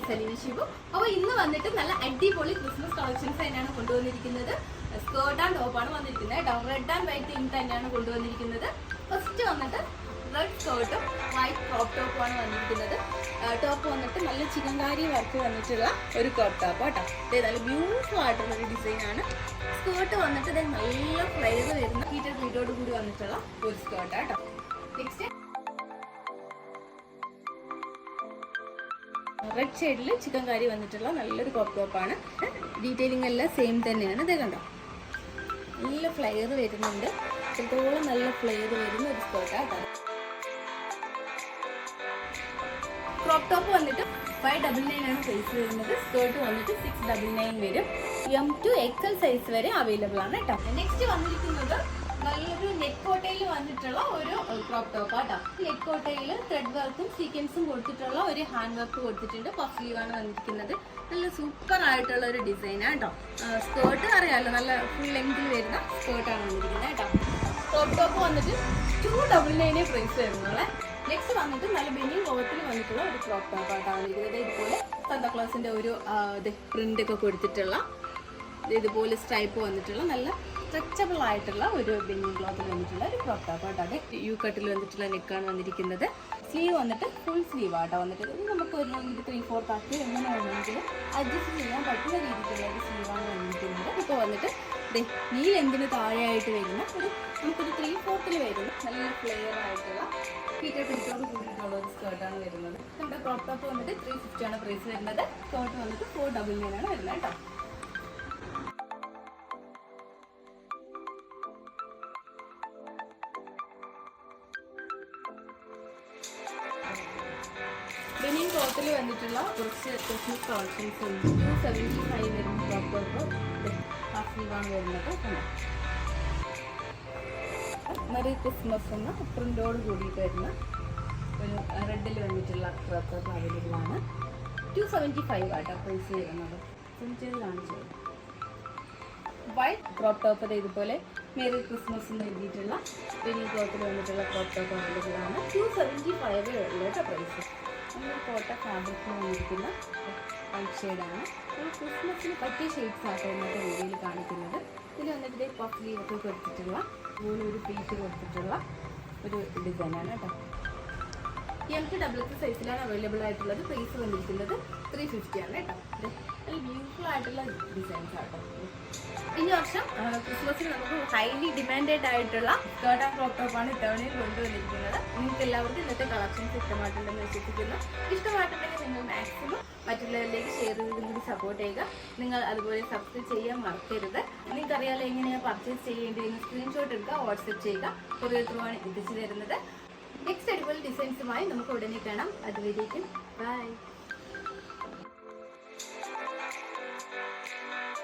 സെലിന ഷിബു. അപ്പോൾ ഇന്ന് വന്നിട്ട് നല്ല അടിപൊളി ക്രിസ്മസ് കളക്ഷൻസ് തന്നെയാണ് കൊണ്ടുവന്നിരിക്കുന്നത്. സ്കേർട്ട് ആൻഡ് ടോപ്പാണ് വന്നിരിക്കുന്നത് കേട്ടോ. റെഡ് ആൻഡ് വൈറ്റ് തീം തന്നെയാണ് കൊണ്ടുവന്നിരിക്കുന്നത്. ഫസ്റ്റ് വന്നിട്ട് റെഡ് സ്കേർട്ടും വൈറ്റ് ക്രോപ്പ് ടോപ്പുമാണ് വന്നിരിക്കുന്നത്. ടോപ്പ് വന്നിട്ട് നല്ല ചിക്കൻകാരി വർക്ക് വന്നിട്ടുള്ള ഒരു ക്രോപ്പ് ടോപ്പ് കേട്ടോ. ഇത് നല്ല ബ്യൂട്ടിഫുൾ ആയിട്ടുള്ള ഒരു ഡിസൈനാണ്. സ്കേർട്ട് വന്നിട്ട് ഇത് നല്ല ഫ്ലെയർ വരുന്ന ഹീറ്റഡ് പ്ലീറ്റോട് കൂടി വന്നിട്ടുള്ള ഒരു സ്കേർട്ട് കേട്ടോ. നെക്സ്റ്റ് റെഡ് ഷെയ്ഡിൽ ചിക്കൻ കറി വന്നിട്ടുള്ള നല്ലൊരു ക്രോപ്പ് ടോപ്പാണ്. ഡീറ്റെയിലിംഗ് എല്ലാം സെയിം തന്നെയാണ്. ഇത് കണ്ടോ, നല്ല ഫ്ലെയർ വരുന്നുണ്ട്. ഇത്രത്തോളം നല്ല ഫ്ലെയർ വരുന്ന ഒരു സ്കേർട്ടാണ്. ക്രോപ്പ് ടോപ്പ് വന്നിട്ട് 599 ആണ് പ്രൈസ് വരുന്നത്. സ്കേർട്ട് വന്നിട്ട് 699 വരും. M to XL സൈസ് വരെ അവൈലബിൾ ആണ് കേട്ടോ. നെക്സ്റ്റ് വന്നിരിക്കുന്നത് നല്ലൊരു നെറ്റ് കോട്ടയിൽ വന്നിട്ടുള്ള ഒരു ക്രോപ്പ് ടോപ്പ് ആട്ടോ. നെറ്റ് കോട്ടയിൽ ത്രെഡ് വർക്കും സീക്വൻസും കൊടുത്തിട്ടുള്ള ഒരു ഹാൻഡ് വർക്ക് കൊടുത്തിട്ടുണ്ട്. പഫ് സ്ലീവാണ് വന്നിരിക്കുന്നത്. നല്ല സൂപ്പർ ആയിട്ടുള്ള ഒരു ഡിസൈനാണ് കേട്ടോ. സ്കേർട്ട് അറിയാമല്ലോ, നല്ല ഫുൾ ലെങ്തിൽ വരുന്ന സ്കേർട്ടാണ് വന്നിരിക്കുന്നത് കേട്ടോ. ക്രോപ്പ് ടോപ്പ് വന്നിട്ട് 299 പ്രൈസ് വരുന്നുള്ളേ. നെക്സ്റ്റ് വന്നിട്ട് നല്ല ബെനി ലോകത്തിൽ വന്നിട്ടുള്ള ഒരു ക്രോപ്പ് ടോപ്പ് ആയിട്ടാണ് വന്നിരിക്കുന്നത്. ഇതുപോലെ സാന്താക്ലോസിന്റെ ഒരു പ്രിന്റ് ഒക്കെ കൊടുത്തിട്ടുള്ള ഇതുപോലെ സ്ട്രൈപ്പ് വന്നിട്ടുള്ള നല്ല സ്ട്രെച്ചബിൾ ആയിട്ടുള്ള ഒരു ബെനി ക്ലോത്തിൽ വന്നിട്ടുള്ള ഒരു ക്രോപ്പ് ടോപ്പ് ആട്ടോ. യു കട്ടിൽ വന്നിട്ടുള്ള നെക്കാണ് വന്നിരിക്കുന്നത്. സ്ലീവ് വന്നിട്ട് ഫുൾ സ്ലീവ് ആട്ടോ വന്നിട്ട്. നമുക്ക് ഒരു 3/4 ആക്കി എങ്ങനെ വേണമെങ്കിലും അഡ്ജസ്റ്റ് ചെയ്യാൻ പറ്റുന്ന രീതിക്കുള്ള ഒരു സ്ലീവാണ് വന്നിരിക്കുന്നത്. ഇപ്പോൾ വന്നിട്ട് ഈ ലെന്തിന് താഴെയായിട്ട് വരുന്ന ഒരു നമുക്കൊരു 3/4 വരുന്ന നല്ല ഫ്ലെയർ ആയിട്ടുള്ള ഹീറ്റർ പിടിച്ചോട് കൂടിയിട്ടുള്ള ഒരു സ്കേർട്ടാണ് വരുന്നത്. നമ്മുടെ ക്രോപ്പ് ടോപ്പ് വന്നിട്ട് 350 ആണ് പ്രൈസ് വരുന്നത്. സ്കേർട്ട് വന്നിട്ട് 499 ആണ് വരുന്നത് കേട്ടോ. ബെനിൻ ക്ലോത്തിൽ വന്നിട്ടുള്ള കുറച്ച് ക്രിസ്മസ് കളക്ഷൻസ് ഉണ്ട്. 275 വരുന്ന ക്രോപ്പ് ടോപ്പ് ഹാഫ് സ്ലീവാണ് വരുന്നത്. മെറി ക്രിസ്മസ് എന്ന പ്രിന്റോട് കൂടിയിട്ട് വരുന്ന ഒരു റെഡിൽ വന്നിട്ടുള്ള ക്രോപ്പ് ടോപ്പ് അവൈലബിൾ ആണ്. 275 ആട്ടോ പ്രൈസ് വരുന്നത്. കാണിച്ചത് വൈറ്റ് ക്രോപ്പ് ടോപ്പ് ഇതുപോലെ മെറി ക്രിസ്മസ് എന്ന് എഴുതിയിട്ടുള്ള ബെനി ക്ലോത്തിൽ വന്നിട്ടുള്ള ക്രോപ്പ് ടോപ്പ് അവൈലബിൾ ആണ്. 275 ഉള്ള കേട്ടോ പ്രൈസ്. നമ്മൾ കോട്ട ഫാബ്രിക്കിൽ വന്നിരിക്കുന്ന വൈറ്റ് ഷെയ്ഡാണ്. ക്രിസ്മസിന് പറ്റിയ ഷെയ്ഡ്സ് ആട്ടോ ഇന്നത്തെ വീഡിയോയിൽ കാണിക്കുന്നത്. ഇതിൽ വന്നിട്ട് പഫ് സ്ലീവൊക്കെ കൊടുത്തിട്ടുള്ള അതുപോലെ ഒരു പീസ് കൊടുത്തിട്ടുള്ള ഒരു ഡിസൈനാണ് കേട്ടോ. M to XXL സൈസിലാണ് അവൈലബിൾ ആയിട്ടുള്ളത്. പ്രൈസ് വന്നിരിക്കുന്നത് 350 ആണ് കേട്ടോ. നല്ല ബ്യൂട്ടിഫുൾ ആയിട്ടുള്ള ഡിസൈൻസ് ആട്ടോ. ഈ വർഷം ക്രിസ്മസിന് നമുക്ക് ഹൈലി ഡിമാൻഡഡ് ആയിട്ടുള്ള സ്കേർട്ട് ആൻഡ് ക്രോപ്പ് ടോപ്പാണ് ഇത്തവണയിൽ കൊണ്ടുവന്നിരിക്കുന്നത്. നിങ്ങൾക്ക് എല്ലാവർക്കും ഇന്നത്തെ കളക്ഷൻസ് ഇഷ്ടമായിട്ടുണ്ടെന്ന് വിശ്വസിക്കുന്നു. ഇഷ്ടമായിട്ടുണ്ടെങ്കിൽ നിങ്ങൾ മാക്സിമം മറ്റുള്ളവരിലേക്ക് ഷെയർ ചെയ്തും കൂടി സപ്പോർട്ട് ചെയ്യുക. നിങ്ങൾ അതുപോലെ സബ്സ്ക്രൈബ് ചെയ്യാൻ മറക്കരുത്. നിങ്ങൾക്കറിയാലോ എങ്ങനെയാണ് പർച്ചേസ് ചെയ്യേണ്ടതെന്ന് സ്ക്രീൻഷോട്ട് എടുക്കുക, വാട്സപ്പ് ചെയ്യുക. കൊറിയർ ത്രൂ ആണ് എത്തിച്ചു തരുന്നത്. നെക്സ്റ്റ് അടിപൊളി ഡിസൈൻസുമായി നമുക്ക് ഉടനെ കാണാം. അതുവരേക്കും ബൈ.